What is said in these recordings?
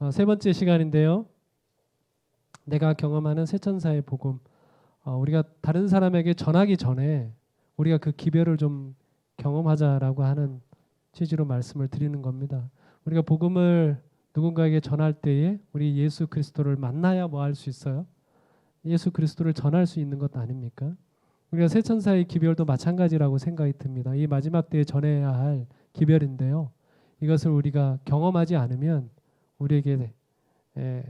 세 번째 시간인데요. 내가 경험하는 새천사의 복음. 우리가 다른 사람에게 전하기 전에 우리가 그 기별을 좀 경험하자라고 하는 취지로 말씀을 드리는 겁니다. 우리가 복음을 누군가에게 전할 때에 우리 예수 그리스도를 만나야 뭐 할 수 있어요? 예수 그리스도를 전할 수 있는 것 아닙니까? 우리가 새천사의 기별도 마찬가지라고 생각이 듭니다. 이 마지막 때에 전해야 할 기별인데요. 이것을 우리가 경험하지 않으면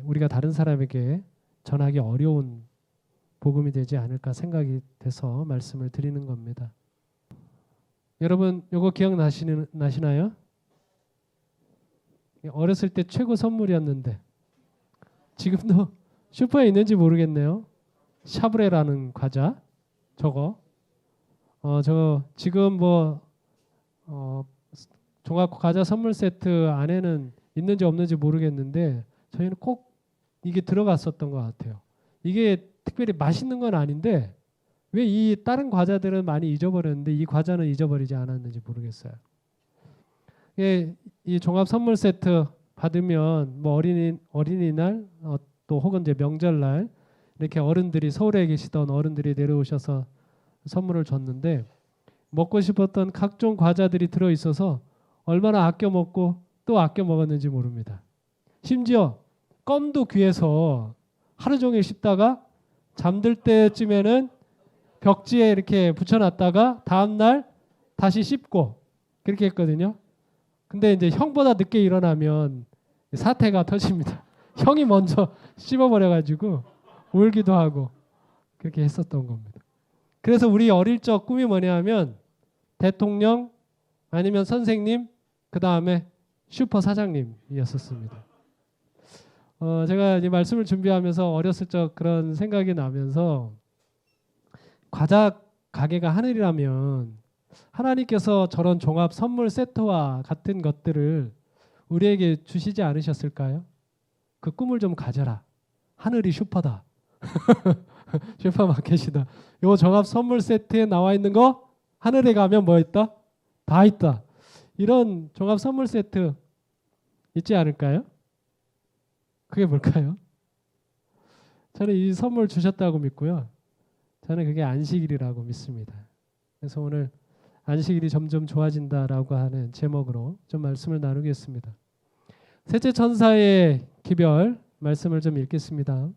우리가 다른 사람에게 전하기 어려운 복음이 되지 않을까 생각이 돼서 말씀을 드리는 겁니다. 여러분 이거 기억나시나요? 어렸을 때 최고 선물이었는데 지금도 슈퍼에 있는지 모르겠네요. 샤브레라는 과자 저거 지금 종합 과자 선물 세트 안에는 있는지 없는지 모르겠는데 저희는 꼭 이게 들어갔었던 것 같아요. 이게 특별히 맛있는 건 아닌데 왜 이 다른 과자들은 많이 잊어버렸는데 이 과자는 잊어버리지 않았는지 모르겠어요. 이 종합 선물 세트 받으면 뭐 어린이날 또 혹은 이제 명절날 이렇게 어른들이 서울에 계시던 어른들이 내려오셔서 선물을 줬는데 먹고 싶었던 각종 과자들이 들어 있어서 얼마나 아껴 먹고 또 아껴 먹었는지 모릅니다. 심지어 껌도 귀해서 하루 종일 씹다가 잠들 때쯤에는 벽지에 이렇게 붙여놨다가 다음날 다시 씹고 그렇게 했거든요. 근데 이제 형보다 늦게 일어나면 사태가 터집니다. 형이 먼저 씹어버려가지고 울기도 하고 그렇게 했었던 겁니다. 그래서 우리 어릴 적 꿈이 뭐냐면 대통령 아니면 선생님 그 다음에 슈퍼 사장님이었었습니다. 제가 이제 말씀을 준비하면서 어렸을 적 그런 생각이 나면서 과자 가게가 하늘이라면 하나님께서 저런 종합 선물 세트와 같은 것들을 우리에게 주시지 않으셨을까요? 그 꿈을 좀 가져라. 하늘이 슈퍼다. 슈퍼마켓이다. 요 종합 선물 세트에 나와 있는 거 하늘에 가면 뭐 있다? 다 있다. 이런 종합 선물 세트 있지 않을까요? 그게 뭘까요? 저는 이 선물 주셨다고 믿고요. 저는 그게 안식일이라고 믿습니다. 그래서 오늘 안식일이 점점 좋아진다라고 하는 제목으로 좀 말씀을 나누겠습니다. 셋째 천사의 기별 말씀을 좀 읽겠습니다.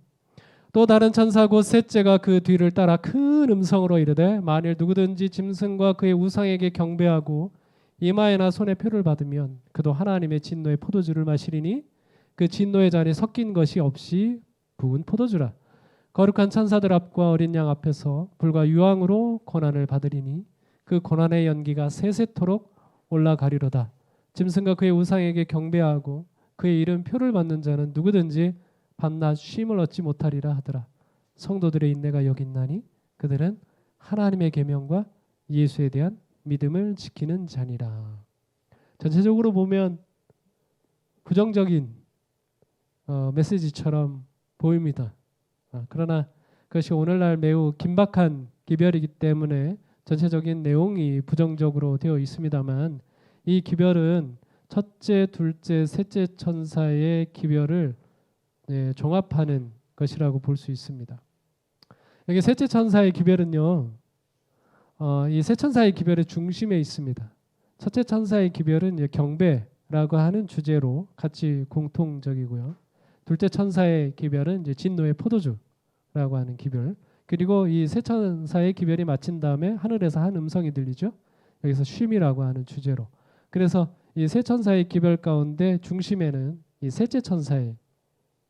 또 다른 천사 곧 셋째가 그 뒤를 따라 큰 음성으로 이르되 만일 누구든지 짐승과 그의 우상에게 경배하고 이마에나 손에 표를 받으면 그도 하나님의 진노의 포도주를 마시리니 그 진노의 잔에 섞인 것이 없이 부은 포도주라. 거룩한 천사들 앞과 어린 양 앞에서 불과 유황으로 고난을 받으리니 그 고난의 연기가 세세토록 올라가리로다. 짐승과 그의 우상에게 경배하고 그의 이름 표를 받는 자는 누구든지 밤낮 쉼을 얻지 못하리라 하더라. 성도들의 인내가 여기 있나니 그들은 하나님의 계명과 예수에 대한 믿음을 지키는 자니라. 전체적으로 보면 부정적인 메시지처럼 보입니다. 그러나 그것이 오늘날 매우 긴박한 기별이기 때문에 전체적인 내용이 부정적으로 되어 있습니다만 이 기별은 첫째, 둘째, 셋째 천사의 기별을 종합하는 것이라고 볼 수 있습니다. 여기 셋째 천사의 기별은요, 이 세 천사의 기별의 중심에 있습니다. 첫째 천사의 기별은 경배라고 하는 주제로 같이 공통적이고요. 둘째 천사의 기별은 이제 진노의 포도주라고 하는 기별. 그리고 이 세 천사의 기별이 마친 다음에 하늘에서 한 음성이 들리죠. 여기서 쉼이라고 하는 주제로. 그래서 이 세 천사의 기별 가운데 중심에는 이 셋째 천사의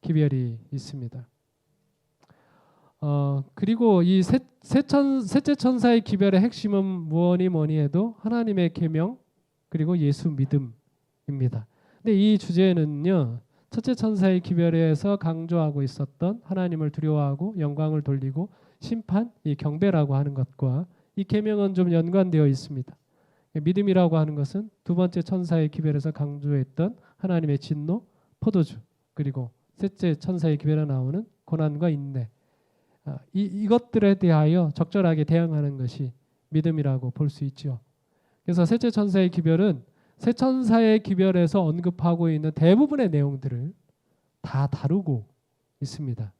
기별이 있습니다. 그리고 이 셋째 천사의 기별의 핵심은 뭐니 해도 하나님의 계명 그리고 예수 믿음입니다. 근데 이 주제는요. 첫째 천사의 기별에서 강조하고 있었던 하나님을 두려워하고 영광을 돌리고 심판, 이 경배라고 하는 것과 이 계명은 좀 연관되어 있습니다. 믿음이라고 하는 것은 두 번째 천사의 기별에서 강조했던 하나님의 진노, 포도주 그리고 셋째 천사의 기별에 나오는 고난과 인내 이것들에 대하여 적절하게 대응하는 것이 믿음이라고 볼 수 있죠. 그래서 셋째 천사의 기별은 세 천사의 기별에서 언급하고 있는 대부분의 내용들을 다 다루고 있습니다.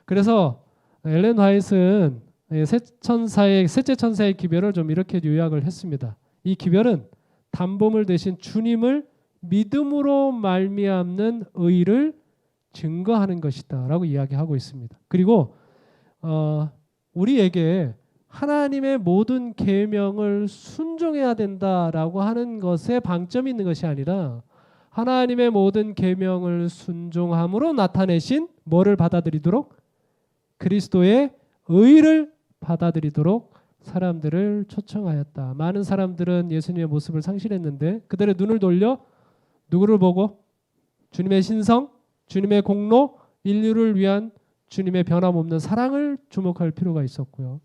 그래서 엘렌 화이트는 셋째 천사의 기별을 좀 이렇게 요약을 했습니다. 이 기별은 담보물 대신 주님을 믿음으로 말미암는 의를 증거하는 것이다 라고 이야기하고 있습니다. 그리고 우리에게 하나님의 모든 계명을 순종해야 된다라고 하는 것에 방점이 있는 것이 아니라 하나님의 모든 계명을 순종함으로 나타내신 뭐를 받아들이도록? 그리스도의 의를 받아들이도록 사람들을 초청하였다. 많은 사람들은 예수님의 모습을 상실했는데 그들의 눈을 돌려 누구를 보고? 주님의 신성, 주님의 공로, 인류를 위한 주님의 변함없는 사랑을 주목할 필요가 있었고요.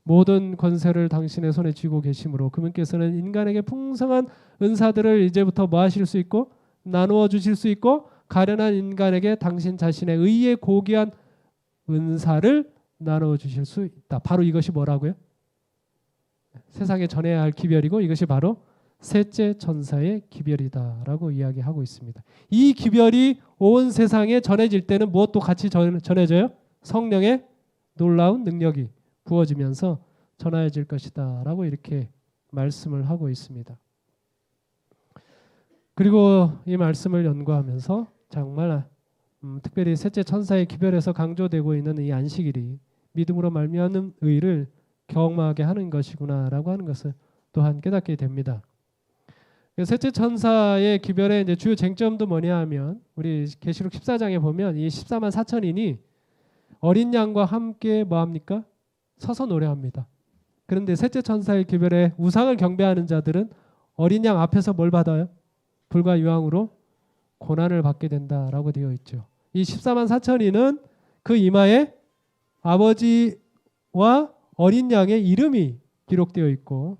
모든 권세를 당신의 손에 쥐고 계심으로 그분께서는 인간에게 풍성한 은사들을 이제부터 뭐 하실 수 있고 나누어 주실 수 있고 가련한 인간에게 당신 자신의 의에 고귀한 은사를 나누어 주실 수 있다. 바로 이것이 뭐라고요? 세상에 전해야 할 기별이고 이것이 바로 셋째 천사의 기별이다라고 이야기하고 있습니다. 이 기별이 온 세상에 전해질 때는 무엇도 같이 전해져요? 성령의 놀라운 능력이 부어지면서 전해질 것이다 라고 이렇게 말씀을 하고 있습니다. 그리고 이 말씀을 연구하면서 정말 특별히 셋째 천사의 기별에서 강조되고 있는 이 안식일이 믿음으로 말미암는 의를 경험하게 하는 것이구나 라고 하는 것을 또한 깨닫게 됩니다. 셋째 천사의 기별의 이제 주요 쟁점도 뭐냐 하면 우리 계시록 14장에 보면 이 14만 4천인이 어린 양과 함께 뭐합니까? 서서 노래합니다. 그런데 셋째 천사의 기별에 우상을 경배하는 자들은 어린 양 앞에서 뭘 받아요? 불과 유황으로 고난을 받게 된다라고 되어 있죠. 이 14만 4천인은 그 이마에 아버지와 어린 양의 이름이 기록되어 있고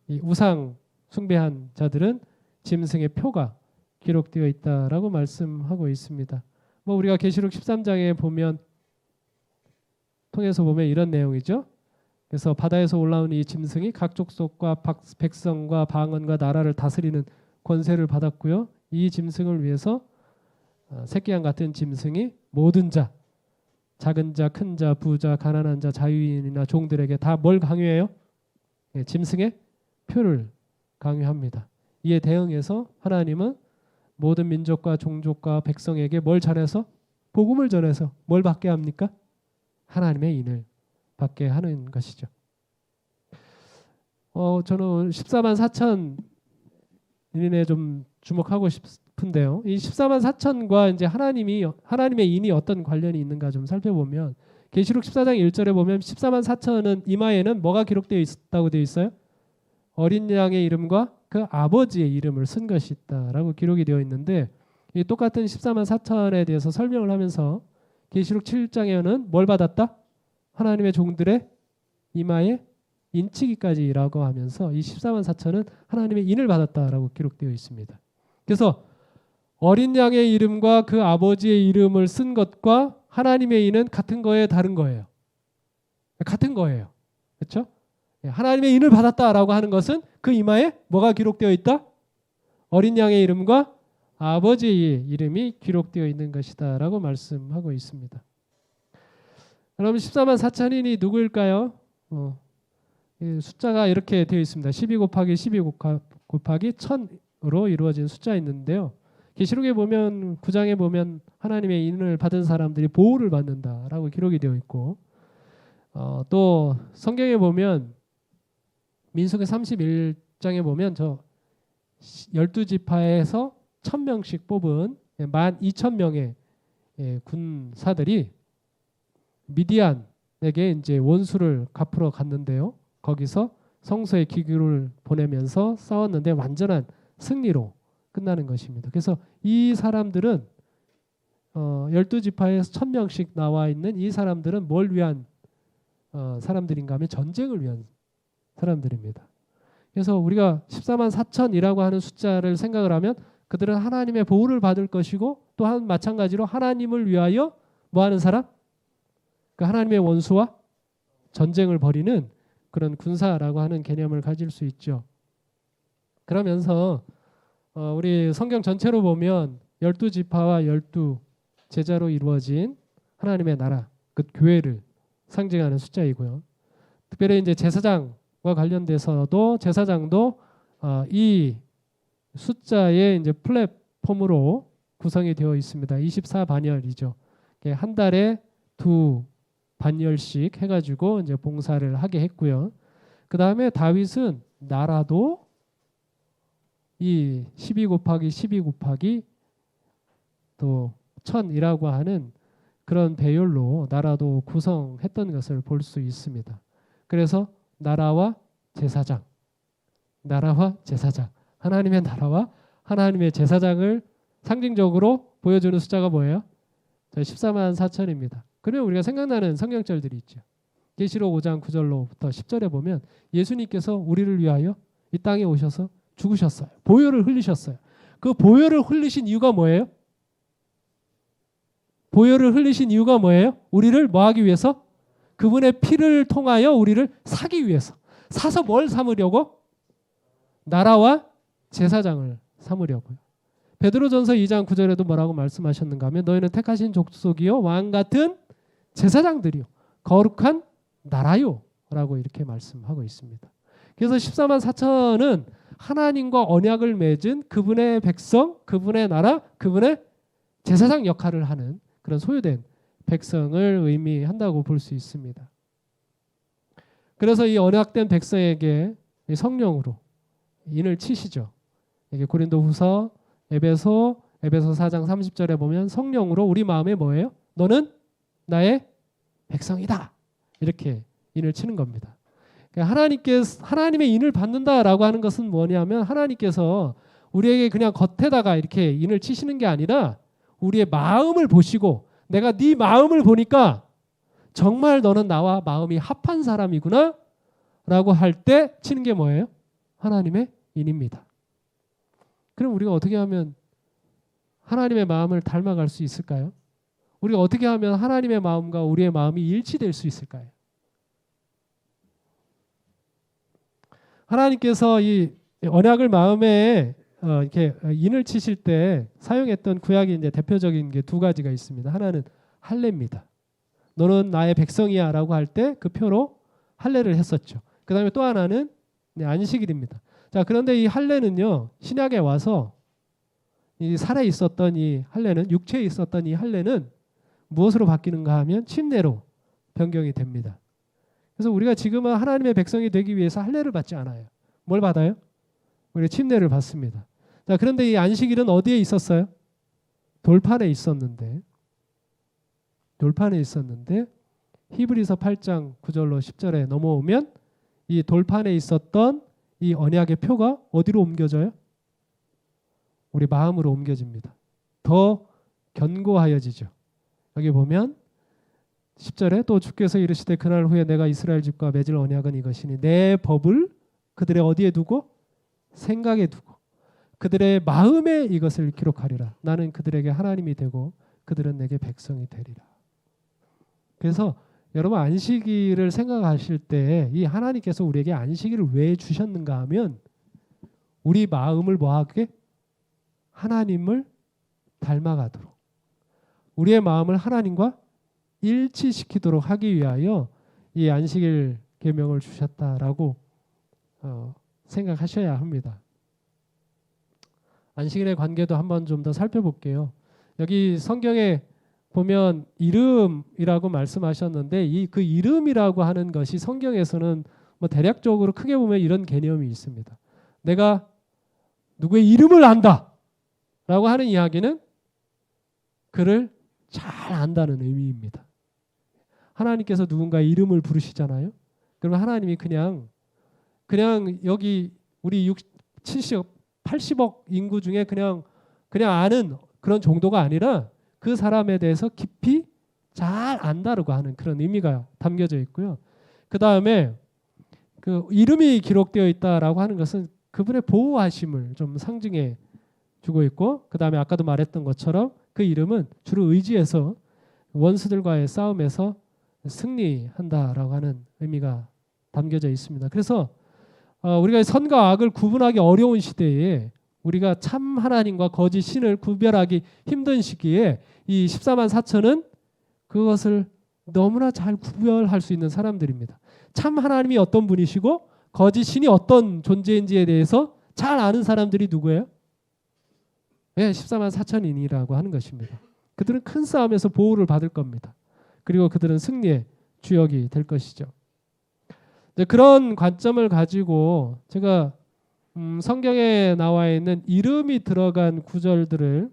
이 우상 숭배한 자들은 짐승의 표가 기록되어 있다라고 말씀하고 있습니다. 뭐 우리가 계시록 13장에 보면 통해서 보면 이런 내용이죠. 그래서 바다에서 올라오는 이 짐승이 각 족속과 백성과 방언과 나라를 다스리는 권세를 받았고요. 이 짐승을 위해서 새끼양 같은 짐승이 모든 자, 작은 자, 큰 자, 부자, 가난한 자, 자유인이나 종들에게 다 뭘 강요해요? 네, 짐승의 표를 강요합니다. 이에 대응해서 하나님은 모든 민족과 종족과 백성에게 뭘 전해서? 복음을 전해서 뭘 받게 합니까? 하나님의 인을 받게 하는 것이죠. 저는 14만 4천인에 좀 주목하고 싶은데요. 이 14만 4천과 이제 하나님의 인이 어떤 관련이 있는가 좀 살펴보면 계시록 14장 1절에 보면 14만 4천은 이마에는 뭐가 기록되어 있다고 되어 있어요? 어린 양의 이름과 그 아버지의 이름을 쓴 것이 있다라고 기록이 되어 있는데 이 똑같은 14만 4천에 대해서 설명을 하면서 계시록 7장에는 뭘 받았다? 하나님의 종들의 이마에 인치기까지라고 하면서 이 14만 4천은 하나님의 인을 받았다라고 기록되어 있습니다. 그래서 어린 양의 이름과 그 아버지의 이름을 쓴 것과 하나님의 인은 같은 거예요, 다른 거예요? 같은 거예요. 그렇죠? 하나님의 인을 받았다라고 하는 것은 그 이마에 뭐가 기록되어 있다? 어린 양의 이름과 아버지의 이름이 기록되어 있는 것이다라고 말씀하고 있습니다. 그럼 14만 4천인이 누구일까요? 숫자가 이렇게 되어 있습니다. 12 곱하기 12 곱하기 1000으로 이루어진 숫자 있는데요. 계시록에 보면 9장에 보면 하나님의 인을 받은 사람들이 보호를 받는다라고 기록이 되어 있고 또 성경에 보면 민수기 31장에 보면 저 12지파에서 1000명씩 뽑은 12,000명의 군사들이 미디안에게 이제 원수를 갚으러 갔는데요. 거기서 성소에 기구를 보내면서 싸웠는데 완전한 승리로 끝나는 것입니다. 그래서 이 사람들은 12지파에서 1000명씩 나와 있는 이 사람들은 뭘 위한 사람들인가 하면 전쟁을 위한 사람들입니다. 그래서 우리가 14만 4천이라고 하는 숫자를 생각을 하면 그들은 하나님의 보호를 받을 것이고 또한 마찬가지로 하나님을 위하여 뭐 하는 사람? 그 하나님의 원수와 전쟁을 벌이는 그런 군사라고 하는 개념을 가질 수 있죠. 그러면서 우리 성경 전체로 보면 12지파와 제자로 이루어진 하나님의 나라, 그 교회를 상징하는 숫자이고요. 특별히 이제 제사장과 관련돼서도 제사장도 이 숫자의 이제 플랫폼으로 구성이 되어 있습니다. 24반열이죠. 한 달에 2반열씩 해가지고 이제 봉사를 하게 했고요. 그 다음에 다윗은 나라도 이 12 곱하기 12 곱하기 또 1000이라고 하는 그런 배열로 나라도 구성했던 것을 볼 수 있습니다. 그래서 나라와 제사장, 하나님의 나라와 하나님의 제사장을 상징적으로 보여주는 숫자가 뭐예요? 14만 4천입니다. 그러면 우리가 생각나는 성경절들이 있죠. 계시록 5장 9절로부터 10절에 보면 예수님께서 우리를 위하여 이 땅에 오셔서 죽으셨어요. 보혈을 흘리셨어요. 그 보혈을 흘리신 이유가 뭐예요? 보혈을 흘리신 이유가 뭐예요? 우리를 뭐 하기 위해서? 그분의 피를 통하여 우리를 사기 위해서. 사서 뭘 삼으려고? 나라와 제사장을 삼으려고요. 베드로전서 2장 9절에도 뭐라고 말씀하셨는가 하면 너희는 택하신 족속이요 왕 같은 제사장들이요 거룩한 나라요 라고 이렇게 말씀하고 있습니다. 그래서 14만 4천은 하나님과 언약을 맺은 그분의 백성, 그분의 나라, 그분의 제사장 역할을 하는 그런 소유된 백성을 의미한다고 볼 수 있습니다. 그래서 이 언약된 백성에게 성령으로 인을 치시죠. 이게 고린도후서, 에베소 4장 30절에 보면 성령으로 우리 마음에 뭐예요? 너는 나의 백성이다. 이렇게 인을 치는 겁니다. 하나님의 인을 받는다라고 하는 것은 뭐냐면 하나님께서 우리에게 그냥 겉에다가 이렇게 인을 치시는 게 아니라 우리의 마음을 보시고 내가 네 마음을 보니까 정말 너는 나와 마음이 합한 사람이구나 라고 할 때 치는 게 뭐예요? 하나님의 인입니다. 그럼 우리가 어떻게 하면 하나님의 마음을 닮아갈 수 있을까요? 우리가 어떻게 하면 하나님의 마음과 우리의 마음이 일치될 수 있을까요? 하나님께서 이 언약을 마음에 이렇게 인을 치실 때 사용했던 구약의 이제 대표적인 게 두 가지가 있습니다. 하나는 할례입니다. 너는 나의 백성이야라고 할 때 그 표로 할례를 했었죠. 그 다음에 또 하나는 안식일입니다. 자, 그런데 이 할례는요 신약에 와서 이 살아 있었던 이 할례는 육체에 있었던 이 할례는 무엇으로 바뀌는가 하면 침례로 변경이 됩니다. 그래서 우리가 지금은 하나님의 백성이 되기 위해서 할례를 받지 않아요. 뭘 받아요? 우리가 침례를 받습니다. 자, 그런데 이 안식일은 어디에 있었어요? 돌판에 있었는데 히브리서 8장 9절로 10절에 넘어오면 이 돌판에 있었던 이 언약의 표가 어디로 옮겨져요? 우리 마음으로 옮겨집니다. 더 견고하여지죠. 여기 보면 10절에 또 주께서 이르시되 그날 후에 내가 이스라엘 집과 맺을 언약은 이것이니 내 법을 그들의 어디에 두고? 생각에 두고 그들의 마음에 이것을 기록하리라. 나는 그들에게 하나님이 되고 그들은 내게 백성이 되리라. 그래서 여러분 안식일을 생각하실 때 이 하나님께서 우리에게 안식일을 왜 주셨는가 하면 우리 마음을 뭐하게? 하나님을 닮아가도록 우리의 마음을 하나님과 일치시키도록 하기 위하여 이 안식일 계명을 주셨다라고 생각하셔야 합니다. 안식일의 관계도 한번 좀 더 살펴볼게요. 여기 성경에 보면 이름이라고 말씀하셨는데 그 이름이라고 하는 것이 성경에서는 뭐 대략적으로 크게 보면 이런 개념이 있습니다. 내가 누구의 이름을 안다라고 하는 이야기는 그를 잘 안다는 의미입니다. 하나님께서 누군가의 이름을 부르시잖아요. 그러면 하나님이 그냥 여기 우리 70억, 80억 인구 중에 그냥 아는 그런 정도가 아니라 그 사람에 대해서 깊이 잘 안다라고 하는 그런 의미가 담겨져 있고요. 그 다음에 그 이름이 기록되어 있다라고 하는 것은 그분의 보호하심을 좀 상징해 주고 있고, 그 다음에 아까도 말했던 것처럼 그 이름은 주로 의지해서 원수들과의 싸움에서 승리한다라고 하는 의미가 담겨져 있습니다. 그래서 우리가 선과 악을 구분하기 어려운 시대에 우리가 참 하나님과 거짓 신을 구별하기 힘든 시기에 이 14만 4천은 그것을 너무나 잘 구별할 수 있는 사람들입니다. 참 하나님이 어떤 분이시고 거짓 신이 어떤 존재인지에 대해서 잘 아는 사람들이 누구예요? 네, 14만 4천인이라고 하는 것입니다. 그들은 큰 싸움에서 보호를 받을 겁니다. 그리고 그들은 승리의 주역이 될 것이죠. 그런 관점을 가지고 제가 성경에 나와 있는 이름이 들어간 구절들을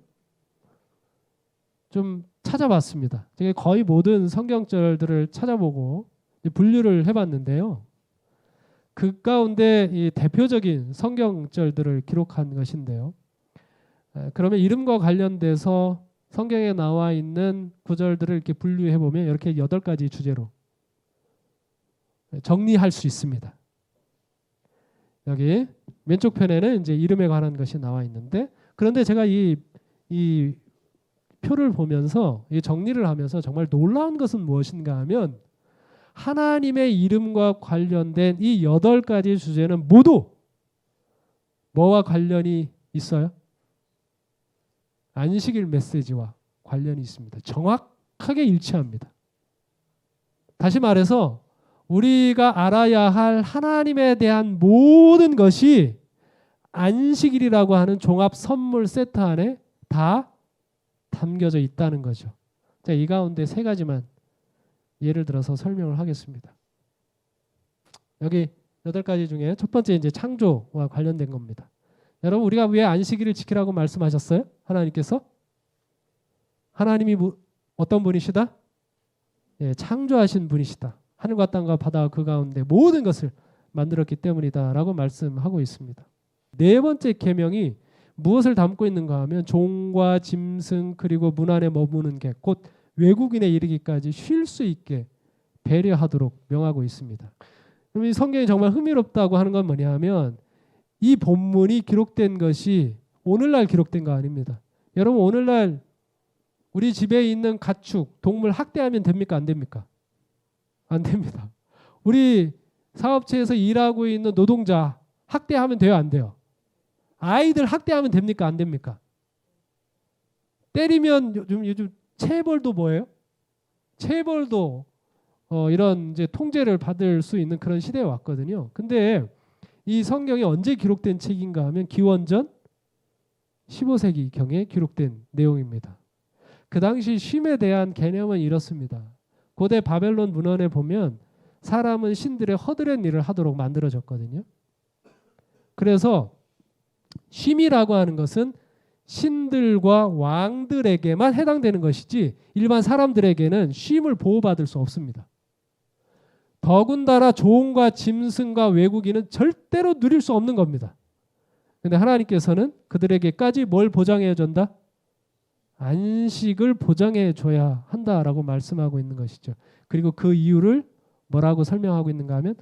좀 찾아봤습니다. 제가 거의 모든 성경절들을 찾아보고 분류를 해봤는데요. 그 가운데 이 대표적인 성경절들을 기록한 것인데요. 그러면 이름과 관련돼서 성경에 나와 있는 구절들을 이렇게 분류해 보면 이렇게 8가지 주제로 정리할 수 있습니다. 여기 왼쪽 편에는 이제 이름에 관한 것이 나와 있는데, 그런데 제가 이 표를 보면서 이 정리를 하면서 정말 놀라운 것은 무엇인가 하면 하나님의 이름과 관련된 이 8가지 주제는 모두 뭐와 관련이 있어요? 안식일 메시지와 관련이 있습니다. 정확하게 일치합니다. 다시 말해서 우리가 알아야 할 하나님에 대한 모든 것이 안식일이라고 하는 종합 선물 세트 안에 다 담겨져 있다는 거죠. 자, 이 가운데 3가지만 예를 들어서 설명을 하겠습니다. 여기 8가지 중에 첫 번째 이제 창조와 관련된 겁니다. 여러분, 우리가 왜 안식일을 지키라고 말씀하셨어요? 하나님께서? 하나님이 어떤 분이시다? 예, 창조하신 분이시다. 하늘과 땅과 바다와 그 가운데 모든 것을 만들었기 때문이다라고 말씀하고 있습니다. 4번째 계명이 무엇을 담고 있는가 하면 종과 짐승 그리고 문 안에 머무는 개 곧 외국인에 이르기까지 쉴 수 있게 배려하도록 명하고 있습니다. 그럼 이 성경이 정말 흥미롭다고 하는 건 뭐냐 하면 이 본문이 기록된 것이 오늘날 기록된 거 아닙니다. 여러분, 오늘날 우리 집에 있는 가축, 동물 학대하면 됩니까? 안 됩니까? 안 됩니다. 우리 사업체에서 일하고 있는 노동자 학대하면 돼요? 안 돼요? 아이들 학대하면 됩니까? 안 됩니까? 때리면 요즘 체벌도 뭐예요? 체벌도 이런 이제 통제를 받을 수 있는 그런 시대에 왔거든요. 근데 이 성경이 언제 기록된 책인가 하면 기원전 15세기경에 기록된 내용입니다. 그 당시 쉼에 대한 개념은 이렇습니다. 고대 바벨론 문헌에 보면 사람은 신들의 허드렛 일을 하도록 만들어졌거든요. 그래서 쉼이라고 하는 것은 신들과 왕들에게만 해당되는 것이지 일반 사람들에게는 쉼을 보호받을 수 없습니다. 더군다나 종과 짐승과 외국인은 절대로 누릴 수 없는 겁니다. 그런데 하나님께서는 그들에게까지 뭘 보장해 준다? 안식을 보장해 줘야 한다라고 말씀하고 있는 것이죠. 그리고 그 이유를 뭐라고 설명하고 있는가 하면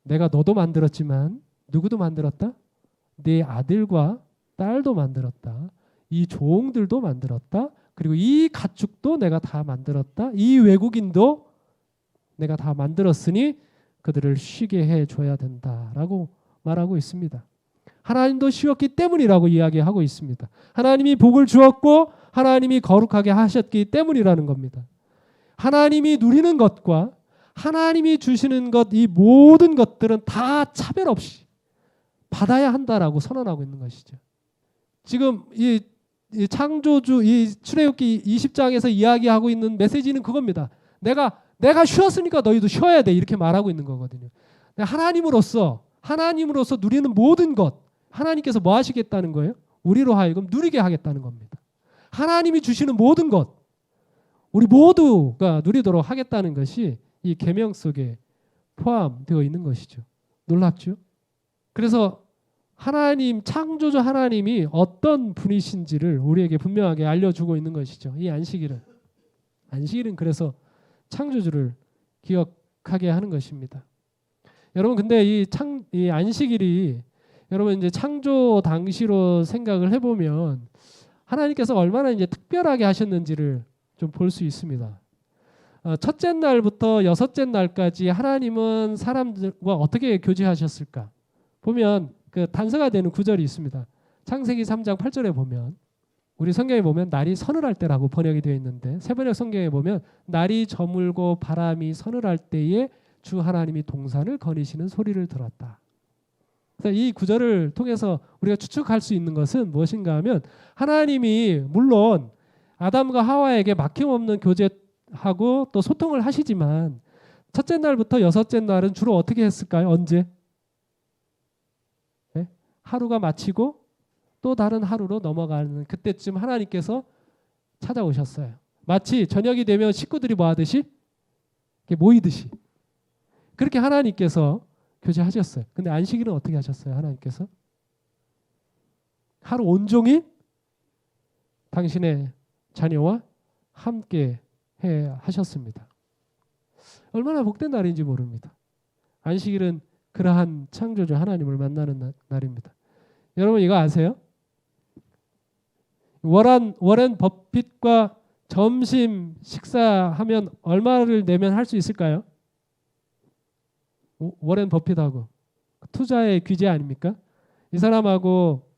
내가 너도 만들었지만 누구도 만들었다? 네 아들과 딸도 만들었다. 이 종들도 만들었다. 그리고 이 가축도 내가 다 만들었다. 이 외국인도 내가 다 만들었으니 그들을 쉬게 해줘야 된다라고 말하고 있습니다. 하나님도 쉬었기 때문이라고 이야기하고 있습니다. 하나님이 복을 주었고 하나님이 거룩하게 하셨기 때문이라는 겁니다. 하나님이 누리는 것과 하나님이 주시는 것, 이 모든 것들은 다 차별 없이 받아야 한다라고 선언하고 있는 것이죠. 지금 이 창조주 이 출애굽기 20장에서 이야기하고 있는 메시지는 그겁니다. 내가 쉬었으니까 너희도 쉬어야 돼, 이렇게 말하고 있는 거거든요. 하나님으로서 누리는 모든 것, 하나님께서 뭐 하시겠다는 거예요? 우리로 하여금 누리게 하겠다는 겁니다. 하나님이 주시는 모든 것, 우리 모두가 누리도록 하겠다는 것이 이 계명 속에 포함되어 있는 것이죠. 놀랍죠? 그래서 하나님, 창조주 하나님이 어떤 분이신지를 우리에게 분명하게 알려주고 있는 것이죠. 이 안식일은 그래서 창조주를 기억하게 하는 것입니다. 여러분, 근데 이 안식일이 여러분 이제 창조 당시로 생각을 해보면 하나님께서 얼마나 이제 특별하게 하셨는지를 좀 볼 수 있습니다. 첫째 날부터 여섯째 날까지 하나님은 사람들과 어떻게 교제하셨을까? 보면 그 단서가 되는 구절이 있습니다. 창세기 3장 8절에 보면 우리 성경에 보면 날이 서늘할 때라고 번역이 되어 있는데 새번역 성경에 보면 날이 저물고 바람이 서늘할 때에 주 하나님이 동산을 거니시는 소리를 들었다. 이 구절을 통해서 우리가 추측할 수 있는 것은 무엇인가 하면 하나님이 물론 아담과 하와에게 막힘없는 교제하고 또 소통을 하시지만 첫째 날부터 여섯째 날은 주로 어떻게 했을까요? 언제? 네? 하루가 마치고 또 다른 하루로 넘어가는 그때쯤 하나님께서 찾아오셨어요. 마치 저녁이 되면 식구들이 뭐 하듯이 모이듯이 그렇게 하나님께서 교제하셨어요. 근데 안식일은 어떻게 하셨어요? 하나님께서 하루 온종일 당신의 자녀와 함께 하셨습니다. 얼마나 복된 날인지 모릅니다. 안식일은 그러한 창조주 하나님을 만나는 날입니다. 여러분 이거 아세요? 워렌 버핏과 점심 식사하면 얼마를 내면 할 수 있을까요? 워렌 버핏하고 투자의 귀재 아닙니까? 이 사람하고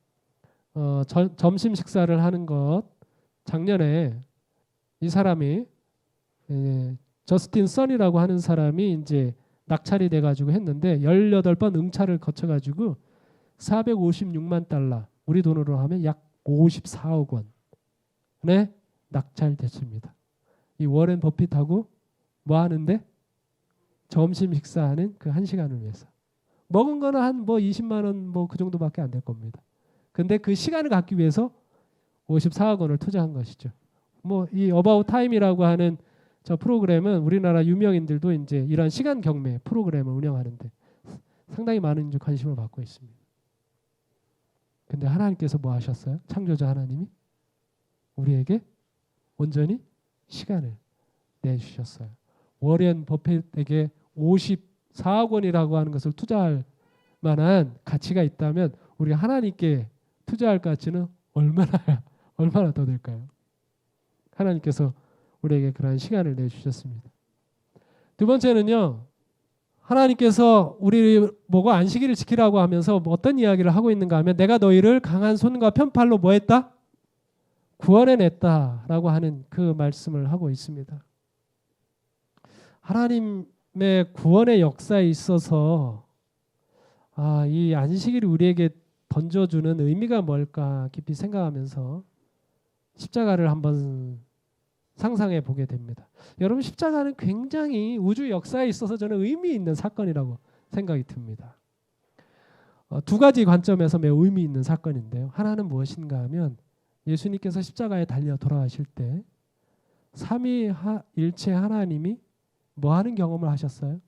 점심 식사를 하는 것 작년에 이 사람이 저스틴 선이라고 하는 사람이 이제 낙찰이 돼가지고 했는데 18번 응찰을 거쳐가지고 456만 달러 우리 돈으로 하면 약 54억 원에 낙찰됐습니다. 이 워렌 버핏하고 뭐 하는데? 점심 식사하는 그 1시간을 위해서. 먹은 거는 한 뭐 20만 원 뭐 그 정도밖에 안 될 겁니다. 근데 그 시간을 갖기 위해서 54억 원을 투자한 것이죠. 뭐 이 어바웃 타임이라고 하는 저 프로그램은 우리나라 유명인들도 이제 이런 시간 경매 프로그램을 운영하는데 상당히 많은 관심을 받고 있습니다. 근데 하나님께서 뭐 하셨어요? 창조자 하나님이 우리에게 온전히 시간을 내주셨어요. 워렌 버핏에게 54억 원이라고 하는 것을 투자할 만한 가치가 있다면 우리가 하나님께 투자할 가치는 얼마나 더 될까요? 하나님께서 우리에게 그러한 시간을 내주셨습니다. 두 번째는요. 하나님께서 우리 보고 안식일을 지키라고 하면서 어떤 이야기를 하고 있는가 하면 내가 너희를 강한 손과 편팔로 뭐 했다? 구원해냈다라고 하는 그 말씀을 하고 있습니다. 하나님의 구원의 역사에 있어서 이 안식일이 우리에게 던져주는 의미가 뭘까 깊이 생각하면서 십자가를 한번 상상해 보게 됩니다. 여러분 십자가는 굉장히 우주 역사에 있어서 저는 의미 있는 사건이라고 생각이 듭니다. 두 가지 관점에서 매우 의미 있는 사건인데요. 하나는 무엇인가 하면 예수님께서 십자가에 달려 돌아가실 때 삼위일체 하나님이 뭐 하는 경험을 하셨어요?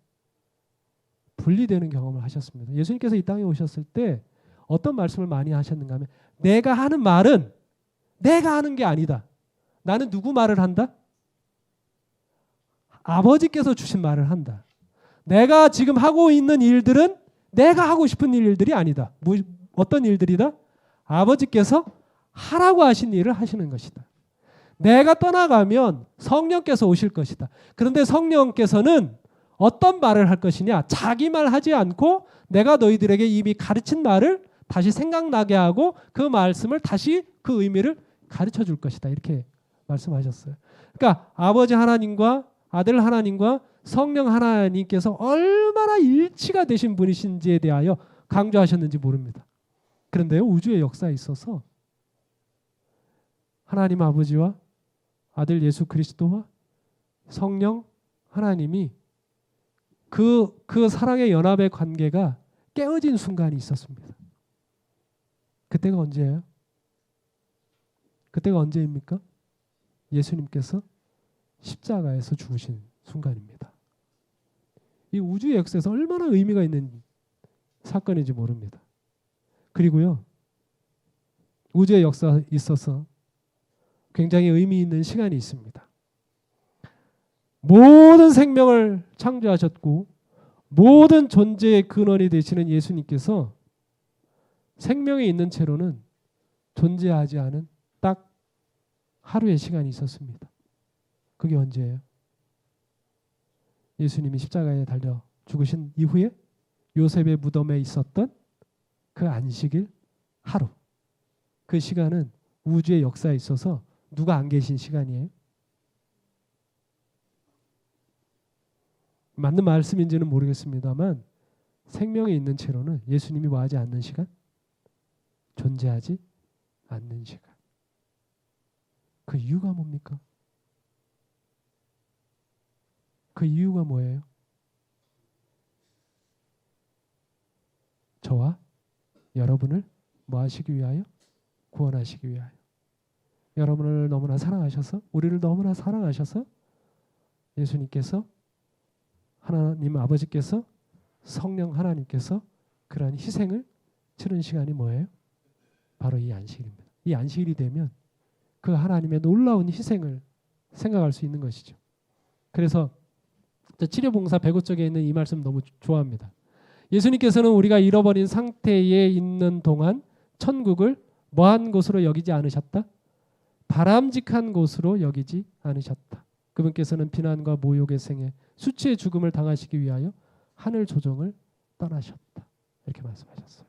분리되는 경험을 하셨습니다. 예수님께서 이 땅에 오셨을 때 어떤 말씀을 많이 하셨는가 하면 내가 하는 말은 내가 하는 게 아니다. 나는 누구 말을 한다? 아버지께서 주신 말을 한다. 내가 지금 하고 있는 일들은 내가 하고 싶은 일들이 아니다. 어떤 일들이다? 아버지께서 하라고 하신 일을 하시는 것이다. 내가 떠나가면 성령께서 오실 것이다. 그런데 성령께서는 어떤 말을 할 것이냐? 자기 말 하지 않고 내가 너희들에게 이미 가르친 말을 다시 생각나게 하고 그 말씀을 다시 그 의미를 가르쳐 줄 것이다. 이렇게 말씀하셨어요. 그러니까 아버지 하나님과 아들 하나님과 성령 하나님께서 얼마나 일치가 되신 분이신지에 대하여 강조하셨는지 모릅니다. 그런데요, 우주의 역사에 있어서 하나님 아버지와 아들 예수 그리스도와 성령 하나님이 그 사랑의 연합의 관계가 깨어진 순간이 있었습니다. 그때가 언제예요? 그때가 언제입니까? 예수님께서 십자가에서 죽으신 순간입니다. 이 우주의 역사에서 얼마나 의미가 있는 사건인지 모릅니다. 그리고요, 우주의 역사에 있어서 굉장히 의미 있는 시간이 있습니다. 모든 생명을 창조하셨고 모든 존재의 근원이 되시는 예수님께서 생명이 있는 채로는 존재하지 않은 딱 하루의 시간이 있었습니다. 그게 언제예요? 예수님이 십자가에 달려 죽으신 이후에 요셉의 무덤에 있었던 그 안식일 하루. 그 시간은 우주의 역사에 있어서 누가 안 계신 시간이에요? 맞는 말씀인지는 모르겠습니다만 생명이 있는 채로는 예수님이 뭐하지 않는 시간? 존재하지 않는 시간. 그 이유가 뭡니까? 그 이유가 뭐예요? 저와 여러분을 뭐 하시기 위하여? 구원하시기 위하여. 여러분을 너무나 사랑하셔서, 우리를 너무나 사랑하셔서 예수님께서, 하나님 아버지께서, 성령 하나님께서 그러한 희생을 치른 시간이 뭐예요? 바로 이 안식일입니다. 이 안식일이 되면 그 하나님의 놀라운 희생을 생각할 수 있는 것이죠. 그래서 치료봉사 105쪽에 있는 이 말씀 너무 좋아합니다. 예수님께서는 우리가 잃어버린 상태에 있는 동안 천국을 뭐한 곳으로 여기지 않으셨다? 바람직한 곳으로 여기지 않으셨다. 그분께서는 비난과 모욕의 생애, 수치의 죽음을 당하시기 위하여 하늘 조정을 떠나셨다. 이렇게 말씀하셨어요.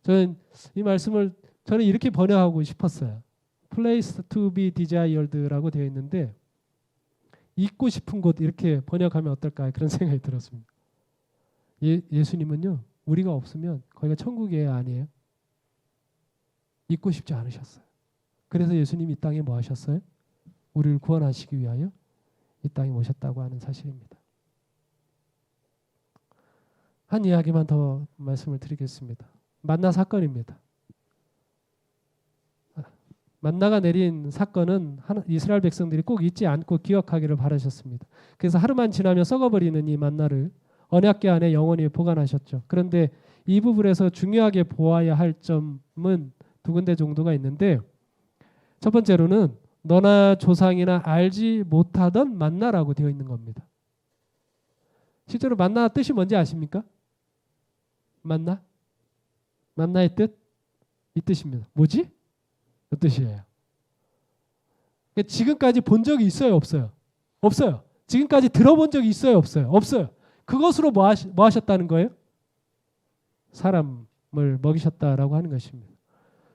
저는 이 말씀을 이렇게 번역하고 싶었어요. Place to be desired라고 되어 있는데 있고 싶은 곳 이렇게 번역하면 어떨까 그런 생각이 들었습니다. 예수님은요. 우리가 없으면 거기가 천국이 아니에요. 있고 싶지 않으셨어요. 그래서 예수님이 이 땅에 뭐 하셨어요? 우리를 구원하시기 위하여 이 땅에 오셨다고 하는 사실입니다. 한 이야기만 더 말씀을 드리겠습니다. 만나 사건입니다. 만나가 내린 사건은 이스라엘 백성들이 꼭 잊지 않고 기억하기를 바라셨습니다. 그래서 하루만 지나면 썩어버리는 이 만나를 언약궤 안에 영원히 보관하셨죠. 그런데 이 부분에서 중요하게 보아야 할 점은 두 군데 정도가 있는데 첫 번째로는 너나 조상이나 알지 못하던 만나라고 되어 있는 겁니다. 실제로 만나 뜻이 뭔지 아십니까? 만나? 만나의 뜻? 이 뜻입니다. 뭐지? 그 뜻이에요. 지금까지 본 적이 있어요? 없어요? 없어요. 지금까지 들어본 적이 있어요? 없어요? 없어요. 그것으로 뭐 하셨다는 거예요? 사람을 먹이셨다라고 하는 것입니다.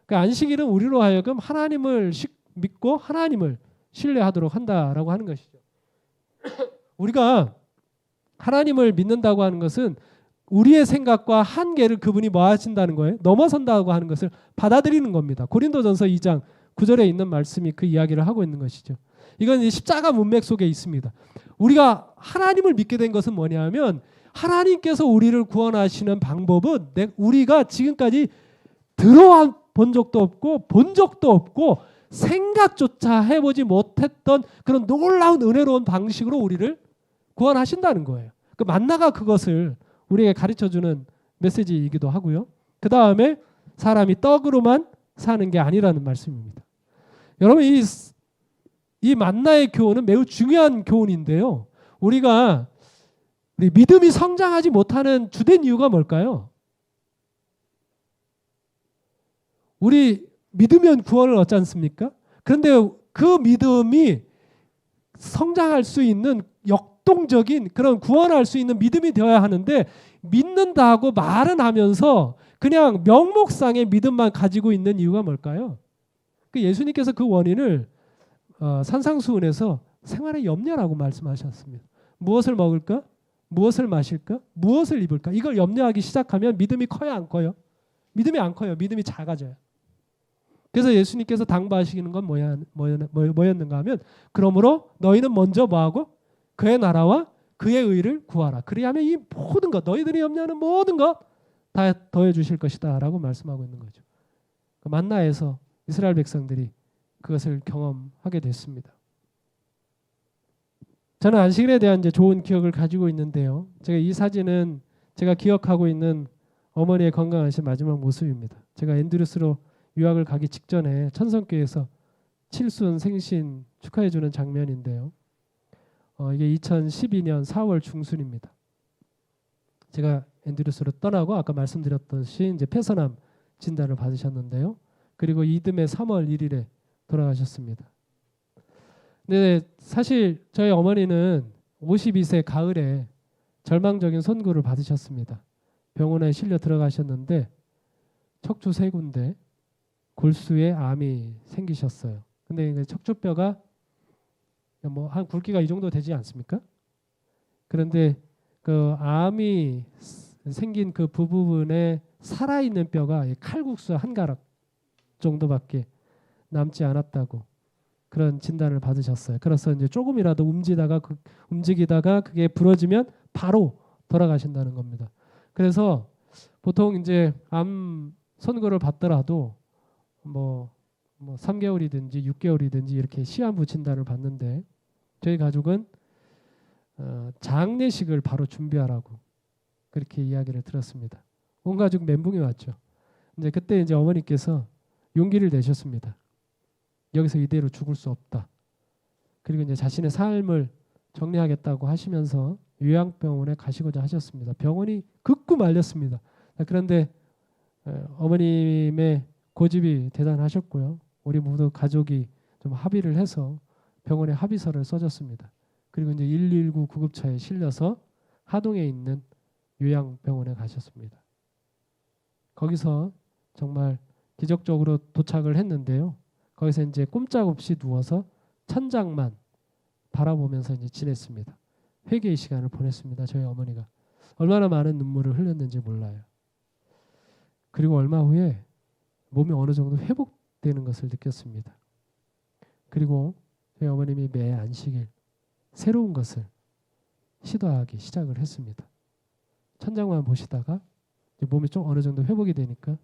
그러니까 안식일은 우리로 하여금 하나님을 믿고 하나님을 신뢰하도록 한다라고 하는 것이죠. 우리가 하나님을 믿는다고 하는 것은 우리의 생각과 한계를 그분이 뭐 하신다는 거예요? 넘어선다고 하는 것을 받아들이는 겁니다. 고린도전서 2장 9절에 있는 말씀이 그 이야기를 하고 있는 것이죠. 이건 십자가 문맥 속에 있습니다. 우리가 하나님을 믿게 된 것은 뭐냐면 하나님께서 우리를 구원하시는 방법은 우리가 지금까지 들어본 적도 없고 본 적도 없고 생각조차 해보지 못했던 그런 놀라운 은혜로운 방식으로 우리를 구원하신다는 거예요. 그 만나가 그것을 우리에게 가르쳐주는 메시지이기도 하고요. 그 다음에 사람이 떡으로만 사는 게 아니라는 말씀입니다. 여러분 이 만나의 교훈은 매우 중요한 교훈인데요. 우리 믿음이 성장하지 못하는 주된 이유가 뭘까요? 우리 믿으면 구원을 얻지 않습니까? 그런데 그 믿음이 성장할 수 있는 역동적인 그런 구원할 수 있는 믿음이 되어야 하는데 믿는다고 말은 하면서 그냥 명목상의 믿음만 가지고 있는 이유가 뭘까요? 예수님께서 그 원인을 산상수훈에서 생활의 염려라고 말씀하셨습니다. 무엇을 먹을까? 무엇을 마실까? 무엇을 입을까? 이걸 염려하기 시작하면 믿음이 커요? 안 커요? 믿음이 안 커요. 믿음이 작아져요. 그래서 예수님께서 당부하시는 건 뭐였는가 하면 그러므로 너희는 먼저 뭐하고? 그의 나라와 그의 의를 구하라. 그리하면 이 모든 것, 너희들이 염려하는 모든 것 다 더해 주실 것이다 라고 말씀하고 있는 거죠. 만나에서 이스라엘 백성들이 그것을 경험하게 됐습니다. 저는 안식일에 대한 이제 좋은 기억을 가지고 있는데요. 제가 이 사진은 제가 기억하고 있는 어머니의 건강하신 마지막 모습입니다. 제가 앤드루스로 유학을 가기 직전에 천성교회에서 칠순 생신 축하해 주는 장면인데요. 이게 2012년 4월 중순입니다. 제가 앤드루스로 떠나고 아까 말씀드렸듯이 이제 폐선암 진단을 받으셨는데요. 그리고 이듬해 3월 1일에 돌아가셨습니다. 근데 사실 저희 어머니는 52세 가을에 절망적인 선고를 받으셨습니다. 병원에 실려 들어가셨는데 척추 세 군데, 골수에 암이 생기셨어요. 근데 척추뼈가 뭐 한 굵기가 이 정도 되지 않습니까? 그런데 그 암이 생긴 그 부분에 살아있는 뼈가 칼국수 한 가락 정도밖에 남지 않았다고 그런 진단을 받으셨어요. 그래서 이제 조금이라도 움직이다가 그게 부러지면 바로 돌아가신다는 겁니다. 그래서 보통 이제 암 선고를 받더라도 뭐 3개월이든지 6개월이든지 이렇게 시한부 진단을 받는데 저희 가족은 장례식을 바로 준비하라고 그렇게 이야기를 들었습니다. 온 가족 멘붕이 왔죠. 이제 그때 이제 어머니께서 용기를 내셨습니다. 여기서 이대로 죽을 수 없다. 그리고 이제 자신의 삶을 정리하겠다고 하시면서 요양병원에 가시고자 하셨습니다. 병원이 극구 말렸습니다. 그런데 어머님의 고집이 대단하셨고요. 우리 모두 가족이 좀 합의를 해서 병원에 합의서를 써줬습니다. 그리고 이제 119 구급차에 실려서 하동에 있는 요양병원에 가셨습니다. 거기서 정말 기적적으로 도착을 했는데요. 거기서 이제 꼼짝없이 누워서 천장만 바라보면서 이제 지냈습니다. 회개의 시간을 보냈습니다. 저희 어머니가 얼마나 많은 눈물을 흘렸는지 몰라요. 그리고 얼마 후에 몸이 어느 정도 회복되는 것을 느꼈습니다. 그리고 저희 어머님이 매 안식일 새로운 것을 시도하기 시작을 했습니다. 천장만 보시다가 몸이 좀 어느 정도 회복이 되니까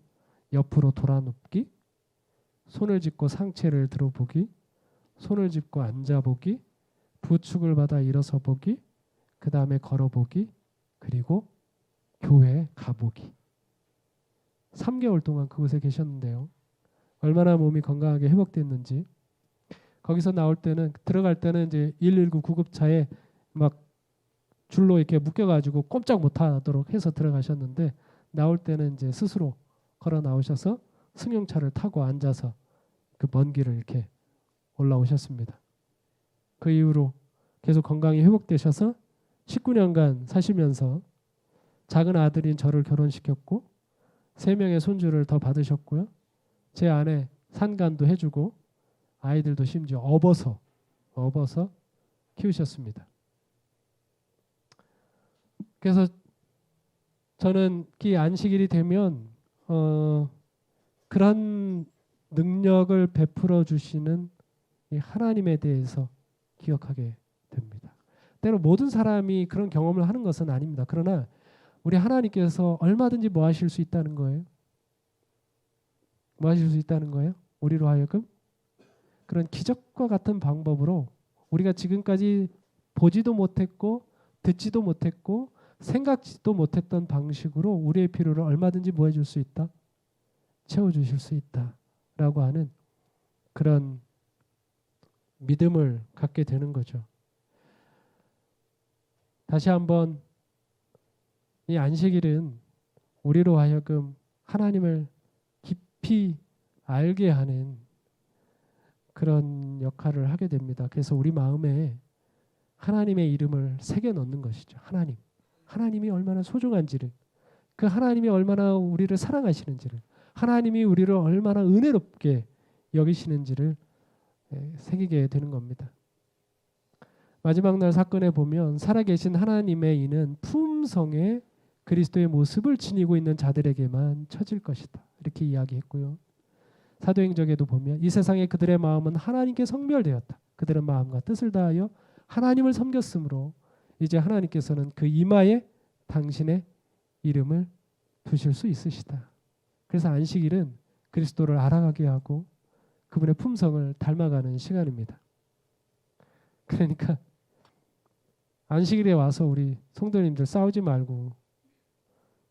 옆으로 돌아 눕기, 손을 짚고 상체를 들어보기, 손을 짚고 앉아보기, 부축을 받아 일어서 보기, 그 다음에 걸어보기, 그리고 교회 가보기. 3개월 동안 그곳에 계셨는데요. 얼마나 몸이 건강하게 회복됐는지. 거기서 들어갈 때는 이제 119 구급차에 막 줄로 이렇게 묶여가지고 꼼짝 못하도록 해서 들어가셨는데 나올 때는 이제 스스로 걸어 나오셔서 승용차를 타고 앉아서 그 먼 길을 이렇게 올라오셨습니다. 그 이후로 계속 건강이 회복되셔서 19년간 사시면서 작은 아들인 저를 결혼시켰고 3명의 손주를 더 받으셨고요. 제 아내 산간도 해주고 아이들도 심지어 업어서 키우셨습니다. 그래서 저는 이 안식일이 되면 그런 능력을 베풀어 주시는 이 하나님에 대해서 기억하게 됩니다. 때로 모든 사람이 그런 경험을 하는 것은 아닙니다. 그러나 우리 하나님께서 얼마든지 뭐 하실 수 있다는 거예요. 뭐 하실 수 있다는 거예요? 우리로 하여금 그런 기적과 같은 방법으로 우리가 지금까지 보지도 못했고 듣지도 못했고 생각지도 못했던 방식으로 우리의 필요를 얼마든지 뭐 해줄 수 있다? 채워주실 수 있다라고 하는 그런 믿음을 갖게 되는 거죠. 다시 한번 이 안식일은 우리로 하여금 하나님을 깊이 알게 하는 그런 역할을 하게 됩니다. 그래서 우리 마음에 하나님의 이름을 새겨 넣는 것이죠. 하나님이 얼마나 소중한지를, 그 하나님이 얼마나 우리를 사랑하시는지를, 하나님이 우리를 얼마나 은혜롭게 여기시는지를 새기게 되는 겁니다. 마지막 날 사건에 보면 살아계신 하나님의 이는 품성에 그리스도의 모습을 지니고 있는 자들에게만 처질 것이다. 이렇게 이야기했고요. 사도행전에도 보면 이 세상에 그들의 마음은 하나님께 성멸되었다. 그들의 마음과 뜻을 다하여 하나님을 섬겼으므로 이제 하나님께서는 그 이마에 당신의 이름을 두실 수 있으시다. 그래서 안식일은 그리스도를 알아가게 하고 그분의 품성을 닮아가는 시간입니다. 그러니까 안식일에 와서 우리 성도님들 싸우지 말고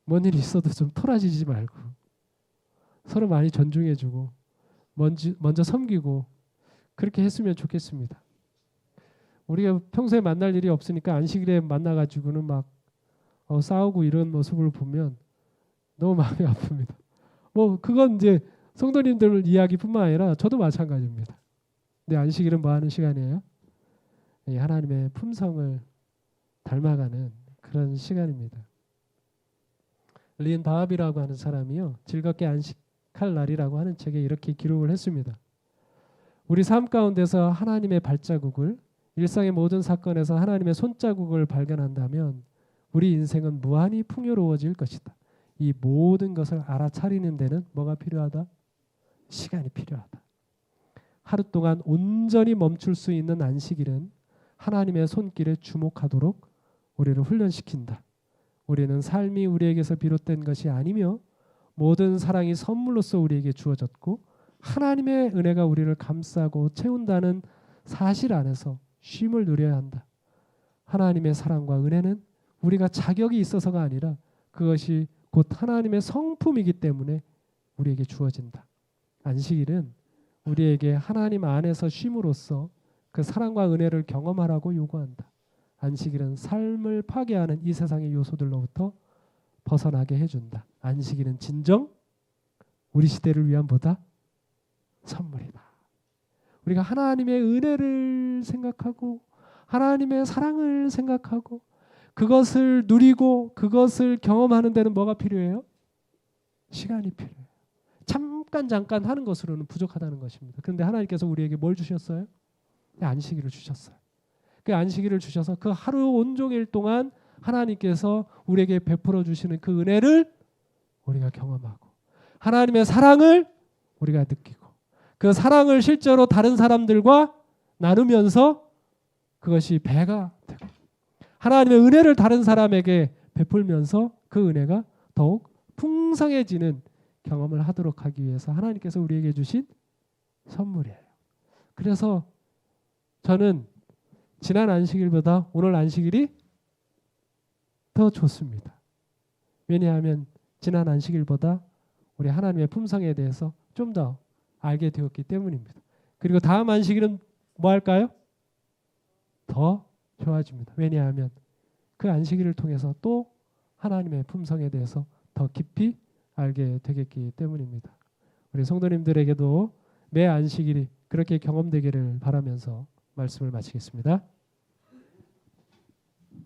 뭔 일이 있어도 좀 토라지지 말고 서로 많이 존중해주고 먼저 섬기고 그렇게 했으면 좋겠습니다. 우리가 평소에 만날 일이 없으니까 안식일에 만나가지고는 막 싸우고 이런 모습을 보면 너무 마음이 아픕니다. 뭐 그건 이제 성도님들 이야기뿐만 아니라 저도 마찬가지입니다. 근데 안식일은 뭐 하는 시간이에요? 하나님의 품성을 닮아가는 그런 시간입니다. 린 바합이라고 하는 사람이요, 즐겁게 안식할 날이라고 하는 책에 이렇게 기록을 했습니다. 우리 삶 가운데서 하나님의 발자국을, 일상의 모든 사건에서 하나님의 손자국을 발견한다면 우리 인생은 무한히 풍요로워질 것이다. 이 모든 것을 알아차리는 데는 뭐가 필요하다? 시간이 필요하다. 하루 동안 온전히 멈출 수 있는 안식일은 하나님의 손길에 주목하도록 우리를 훈련시킨다. 우리는 삶이 우리에게서 비롯된 것이 아니며 모든 사랑이 선물로서 우리에게 주어졌고 하나님의 은혜가 우리를 감싸고 채운다는 사실 안에서 쉼을 누려야 한다. 하나님의 사랑과 은혜는 우리가 자격이 있어서가 아니라 그것이 곧 하나님의 성품이기 때문에 우리에게 주어진다. 안식일은 우리에게 하나님 안에서 쉼으로써 그 사랑과 은혜를 경험하라고 요구한다. 안식일은 삶을 파괴하는 이 세상의 요소들로부터 벗어나게 해준다. 안식일은 진정 우리 시대를 위한 보다 선물이다. 우리가 하나님의 은혜를 생각하고 하나님의 사랑을 생각하고 그것을 누리고 그것을 경험하는 데는 뭐가 필요해요? 시간이 필요해요. 잠깐 하는 것으로는 부족하다는 것입니다. 그런데 하나님께서 우리에게 뭘 주셨어요? 안식일을 주셨어요. 그 안식일을 주셔서 그 하루 온종일 동안 하나님께서 우리에게 베풀어 주시는 그 은혜를 우리가 경험하고 하나님의 사랑을 우리가 느끼고 그 사랑을 실제로 다른 사람들과 나누면서 그것이 배가 되고 하나님의 은혜를 다른 사람에게 베풀면서 그 은혜가 더욱 풍성해지는 경험을 하도록 하기 위해서 하나님께서 우리에게 주신 선물이에요. 그래서 저는 지난 안식일보다 오늘 안식일이 더 좋습니다. 왜냐하면 지난 안식일보다 우리 하나님의 품성에 대해서 좀 더 알게 되었기 때문입니다. 그리고 다음 안식일은 뭐 할까요? 더 좋아집니다. 왜냐하면 그 안식일을 통해서 또 하나님의 품성에 대해서 더 깊이 알게 되겠기 때문입니다. 우리 성도님들에게도 매 안식일이 그렇게 경험되기를 바라면서 말씀을 마치겠습니다.